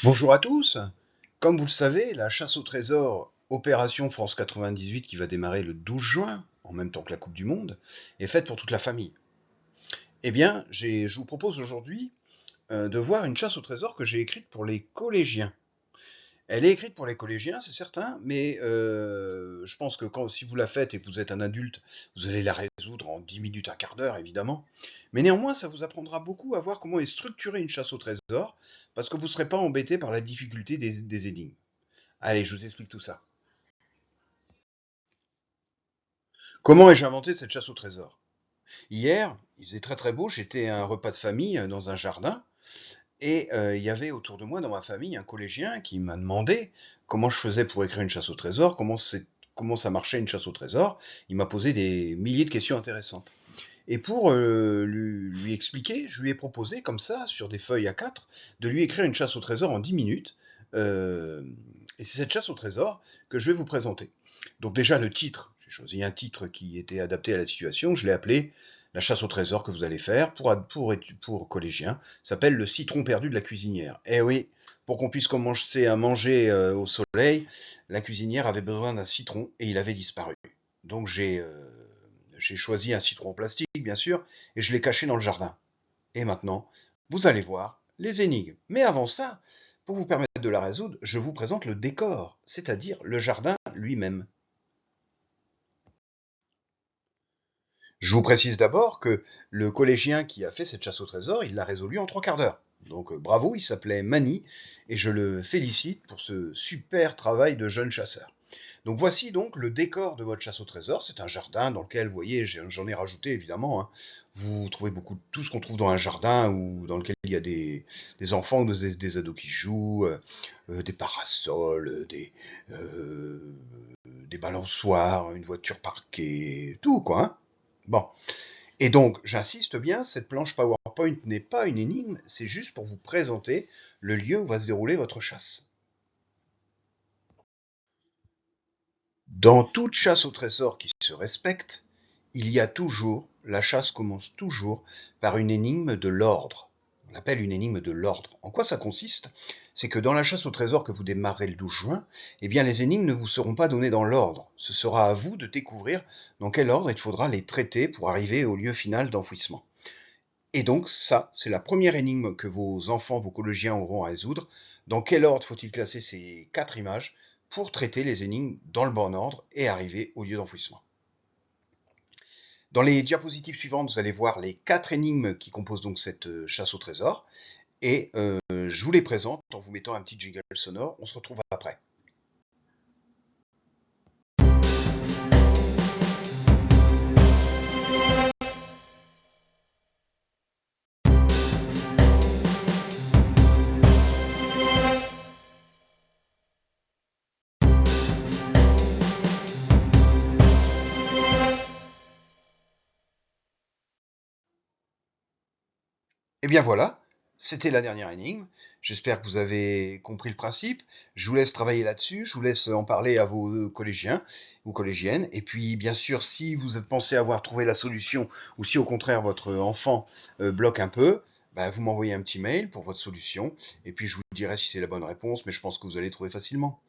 Bonjour à tous. Comme vous le savez, la chasse au trésor Opération France 98 qui va démarrer le 12 juin, en même temps que la Coupe du Monde, est faite pour toute la famille. Eh bien, je vous propose aujourd'hui de voir une chasse au trésor que j'ai écrite pour les collégiens. Elle est écrite pour les collégiens, c'est certain, mais je pense que si vous la faites et que vous êtes un adulte, vous allez la résoudre en 10 minutes, un quart d'heure, évidemment. Mais néanmoins, ça vous apprendra beaucoup à voir comment est structurée une chasse au trésor, parce que vous ne serez pas embêté par la difficulté des énigmes. Allez, je vous explique tout ça. Comment ai-je inventé cette chasse au trésor? Hier, il faisait très très beau, j'étais à un repas de famille dans un jardin, et il y avait autour de moi, dans ma famille, un collégien qui m'a demandé comment je faisais pour écrire une chasse au trésor, comment ça marchait une chasse au trésor. Il m'a posé des milliers de questions intéressantes. Et pour lui expliquer, je lui ai proposé, comme ça, sur des feuilles A4, de lui écrire une chasse au trésor en 10 minutes. Euh, et c'est cette chasse au trésor que je vais vous présenter. Donc déjà le titre, j'ai choisi un titre qui était adapté à la situation, je l'ai appelé la chasse au trésor que vous allez faire pour collégiens, s'appelle le citron perdu de la cuisinière. Eh oui, pour qu'on puisse commencer à manger au soleil, la cuisinière avait besoin d'un citron et il avait disparu. Donc j'ai choisi un citron en plastique, bien sûr, et je l'ai caché dans le jardin. Et maintenant, vous allez voir les énigmes. Mais avant ça, pour vous permettre de la résoudre, je vous présente le décor, c'est-à-dire le jardin lui-même. Je vous précise d'abord que le collégien qui a fait cette chasse au trésor, il l'a résolue en 3 quarts d'heure. Donc bravo, il s'appelait Mani, et je le félicite pour ce super travail de jeune chasseur. Donc voici donc le décor de votre chasse au trésor. C'est un jardin dans lequel, vous voyez, j'en ai rajouté évidemment, hein. Vous trouvez tout ce qu'on trouve dans un jardin ou dans lequel il y a des enfants ou des ados qui jouent, des parasols, des balançoires, une voiture parquée, tout quoi, hein. Bon. Et donc, j'insiste bien, cette planche PowerPoint n'est pas une énigme, c'est juste pour vous présenter le lieu où va se dérouler votre chasse. Dans toute chasse au trésor qui se respecte, il y a toujours, la chasse commence toujours par une énigme de l'ordre. On l'appelle une énigme de l'ordre. En quoi ça consiste? C'est que dans la chasse au trésor que vous démarrez le 12 juin, eh bien les énigmes ne vous seront pas données dans l'ordre. Ce sera à vous de découvrir dans quel ordre il faudra les traiter pour arriver au lieu final d'enfouissement. Et donc ça, c'est la première énigme que vos enfants, vos collégiens auront à résoudre. Dans quel ordre faut-il classer ces 4 images pour traiter les énigmes dans le bon ordre et arriver au lieu d'enfouissement? Dans les diapositives suivantes, vous allez voir les 4 énigmes qui composent donc cette chasse au trésor. Et je vous les présente en vous mettant un petit jingle sonore. On se retrouve après. Et bien voilà, c'était la dernière énigme. J'espère que vous avez compris le principe. Je vous laisse travailler là-dessus, je vous laisse en parler à vos collégiens ou collégiennes. Et puis, bien sûr, si vous pensez avoir trouvé la solution, ou si au contraire votre enfant bloque un peu, bah, vous m'envoyez un petit mail pour votre solution. Et puis, je vous dirai si c'est la bonne réponse, mais je pense que vous allez trouver facilement.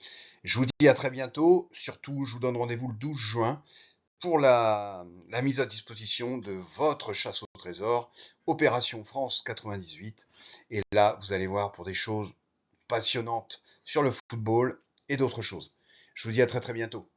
Je vous dis à très bientôt. Surtout, je vous donne rendez-vous le 12 juin pour la mise à disposition de votre chasse au trésor, Opération France 98. Et là, vous allez voir pour des choses passionnantes sur le football et d'autres choses. Je vous dis à très très bientôt.